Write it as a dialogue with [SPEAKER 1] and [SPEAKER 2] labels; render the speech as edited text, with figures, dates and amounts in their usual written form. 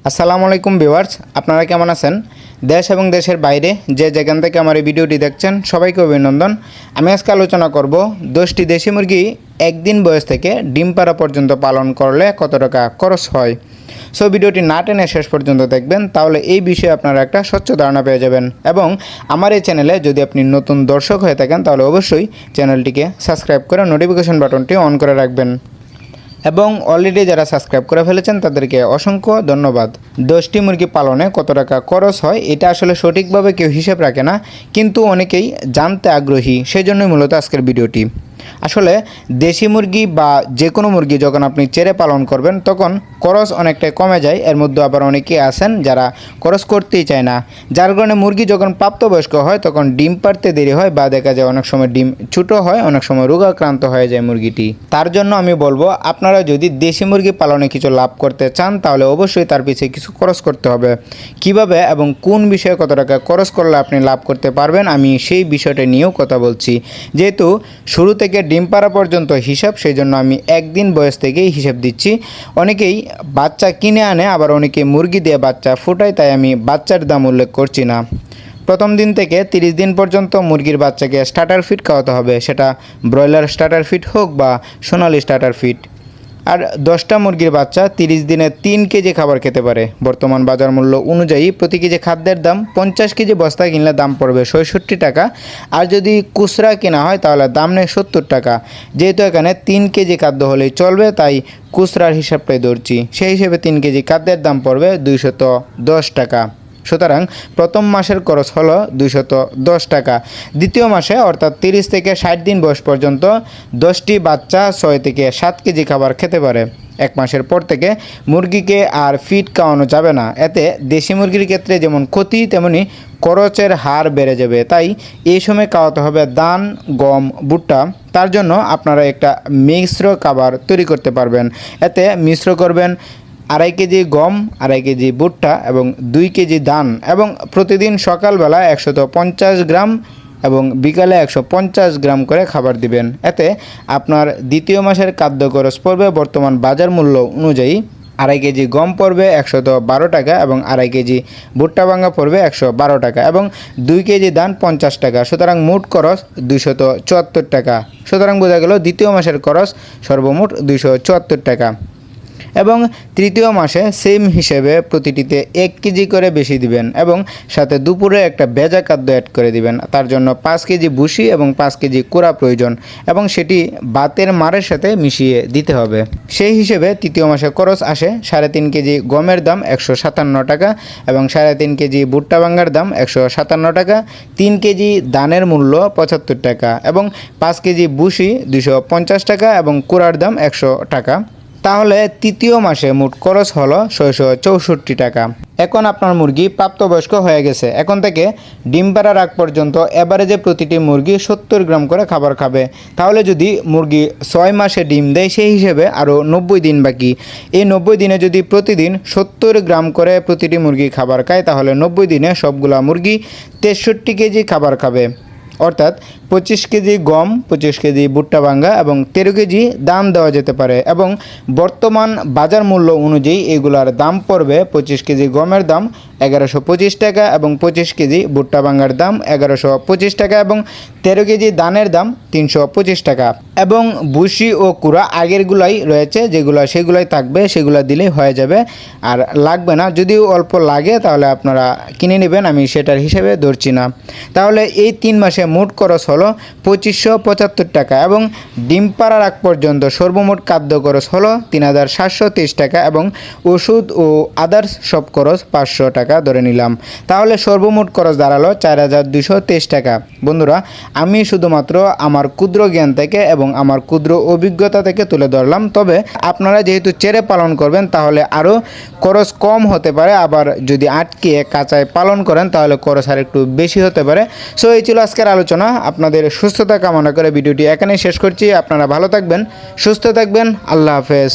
[SPEAKER 1] আসসালামু আলাইকুম ভিউয়ার্স, আপনারা কেমন আছেন? দেশ এবং দেশের বাইরে যে যেখান থেকে আমার এই ভিডিওটি দেখছেন সবাইকে অভিনন্দন। আমি আজকে আলোচনা করব 10টি দেশি মুরগি একদিন বয়স থেকে ডিম পাড়া পর্যন্ত পালন করলে কত টাকা খরচ হয়। সো ভিডিওটি না টেনে শেষ পর্যন্ত দেখবেন, তাহলে এই বিষয়ে আপনারা একটা স্বচ্ছ ধারণা পেয়ে যাবেন। এবং আমার এই চ্যানেলে যদি আপনি নতুন দর্শক হয়ে থাকেন তাহলে অবশ্যই চ্যানেলটিকে সাবস্ক্রাইব করে নোটিফিকেশন বাটনটি অন করে রাখবেন। এবং অলরেডি যারা সাবস্ক্রাইব করে ফেলেছেন তাদেরকে অসংখ্য ধন্যবাদ। 10টি মুরগি পালনে কত টাকা খরচ হয় এটা আসলে সঠিকভাবে কেউ হিসেব রাখে না, কিন্তু অনেকেই জানতে আগ্রহী, সেই জন্যই মূলত আজকের ভিডিওটি। আসলে দেশি মুরগি বা যে কোনো মুরগি যখন আপনি ছেড়ে পালন করবেন তখন খরচ অনেকটাই কমে যায়। এর মধ্যে আবার অনেকেই আছেন যারা খরচ করতেই চায় না, যার কারণে মুরগি যখন প্রাপ্তবয়স্ক হয় তখন ডিম পাড়তে দেরি হয় বা দেখা যায় অনেক সময় ডিম ছোটো হয়, অনেক সময় রোগাক্রান্ত হয়ে যায় মুরগিটি। তার জন্য আমি বলবো, আপনারা যদি দেশি মুরগি পালনে কিছু লাভ করতে চান তাহলে অবশ্যই তার পিছিয়ে কিছু খরচ করতে হবে। কিভাবে এবং কোন বিষয়ে কত টাকা খরচ করলে আপনি লাভ করতে পারবেন আমি সেই বিষয়টা নিয়েও কথা বলছি। যেহেতু শুরু থেকে ডিম পাড়া পর্যন্ত হিসাব, সেই জন্য আমি একদিন বয়স থেকেই হিসাব দিচ্ছি। অনেকেই বাচ্চা কিনে আনে, আবার অনেকে মুরগি দিয়ে বাচ্চা ফোটায়, তাই আমি বাচ্চার দাম উল্লেখ করছি না। প্রথম দিন থেকে 30 দিন পর্যন্ত মুরগির বাচ্চাকে স্টার্টার ফিড খাওয়াতে হবে, সেটা ব্রয়লার স্টার্টার ফিড হোক বা সোনালি স্টার্টার ফিড। আর 10টা মুরগির বাচ্চা 30 দিনে 3 কেজি খাবার খেতে পারে। বর্তমান বাজার মূল্য অনুযায়ী প্রতি কেজি খাদ্যের দাম 50 কেজি বস্তা কিনলে দাম পড়বে 66 টাকা, আর যদি খুচরা কেনা হয় তাহলে দাম নেই 70 টাকা। যেহেতু এখানে 3 কেজি খাদ্য হলেই চলবে, তাই খুচরার হিসাবটাই ধরছি। সেই হিসেবে 3 কেজি খাদ্যের দাম পড়বে 210 টাকা। সুতরাং প্রথম মাসের খরচ হলো 210 টাকা। দ্বিতীয় মাসে অর্থাৎ 30 থেকে 60 দিন বয়স পর্যন্ত 10টি বাচ্চা 6 থেকে 7 কেজি খাবার খেতে পারে। 1 মাসের পর থেকে মুরগিকে আর ফিড খাওয়ানো যাবে না। এতে দেশি মুরগির ক্ষেত্রে যেমন ক্ষতি তেমনি খরচের হার বেড়ে যাবে। তাই এই সময় খাওয়াতে হবে ধান, গম, ভুট্টা। তার জন্য আপনারা একটা মিশ্র খাবার তৈরি করতে পারবেন। এতে মিশ্র করবেন 2.5 কেজি গম, 2.5 কেজি ভুট্টা এবং 2 কেজি ধান, এবং প্রতিদিন সকালবেলা 150 গ্রাম এবং বিকালে 150 গ্রাম করে খাবার দিবেন। এতে আপনার দ্বিতীয় মাসের খাদ্য খরচ পড়বে বর্তমান বাজার মূল্য অনুযায়ী 2.5 কেজি গম পড়বে 112 টাকা এবং 2.5 কেজি ভুট্টা ভাঙা পড়বে 112 টাকা এবং 2 কেজি ধান 50 টাকা। সুতরাং মোট খরচ 274 টাকা। সুতরাং বোঝা গেল দ্বিতীয় মাসের খরচ সর্বমোট 274 টাকা। এবং তৃতীয় মাসে সেম হিসেবে প্রতিটিতে 1 কেজি করে বেশি দিবেন এবং সাথে দুপুরে একটা ভেজা খাদ্য অ্যাড করে দিবেন। তার জন্য 5 কেজি ভুসি এবং 5 কেজি কুড়া প্রয়োজন, এবং সেটি ভাতের মারের সাথে মিশিয়ে দিতে হবে। সেই হিসেবে তৃতীয় মাসে খরচ আসে 3.5 কেজি গমের দাম 157 টাকা এবং 3.5 কেজি ভুট্টা ভাঙ্গার দাম 157 টাকা, 3 কেজি ধানের মূল্য 75 টাকা এবং 5 কেজি ভুসি 250 টাকা এবং কুড়ার দাম 100 টাকা। তাহলে তৃতীয় মাসে মোট খরচ হলো 664 টাকা। এখন আপনার মুরগি প্রাপ্তবয়স্ক হয়ে গেছে। এখন থেকে ডিম পাড়ার আগ পর্যন্ত এভারেজে প্রতিটি মুরগি 70 গ্রাম করে খাবার খাবে। তাহলে যদি মুরগি 6 মাসে ডিম দেয় সেই হিসেবে আরও 90 দিন বাকি। এই 90 দিনে যদি প্রতিদিন 70 গ্রাম করে প্রতিটি মুরগি খাবার খায় তাহলে 90 দিনে সবগুলা মুরগি 63 কেজি খাবার খাবে। অর্থাৎ 25 কেজি গম, 25 কেজি ভুট্টা ভাঙ্গা এবং 13 কেজি ধান দেওয়া যেতে পারে। এবং বর্তমান বাজার মূল্য অনুযায়ী এগুলার দাম পড়বে 25 কেজি গমের দাম 1125 টাকা এবং 25 কেজি ভুট্টা ভাঙ্গার দাম 1125 টাকা এবং 13 কেজি ধানের দাম 325 টাকা। এবং ভুসি ও কুড়া আগেরগুলাই রয়েছে, সেগুলাই থাকবে, সেগুলো দিলেই হয়ে যাবে, আর লাগবে না। যদিও অল্প লাগে তাহলে আপনারা কিনে নেবেন, আমি সেটার হিসেবে ধরছি না। তাহলে এই 3 মাসে মোট খরচ হলো 2575 টাকা এবং ডিম পাড়ার আগ পর্যন্ত সর্বমোট খাদ্য খরচ হলো 3723 টাকা এবং ওষুধ ও আদার্স সব খরচ 500 টাকা ধরে নিলাম। তাহলে সর্বমোট খরচ দাঁড়ালো 4223 টাকা। বন্ধুরা, আমি শুধুমাত্র আমার ক্ষুদ্র জ্ঞান থেকে এবং আমার ক্ষুদ্র অভিজ্ঞতা থেকে তুলে ধরলাম। তবে আপনারা যেহেতু ছেড়ে পালন করবেন তাহলে আরও খরচ কম হতে পারে, আবার যদি আটকে কাঁচায় পালন করেন তাহলে খরচ আর একটু বেশি হতে পারে। সো এই ছিল আজকের আলোচনা। আপনাদের সুস্থতা কামনা করে ভিডিওটি এখানেই শেষ করছি। আপনারা ভালো থাকবেন, সুস্থ থাকবেন। আল্লাহ হাফেজ।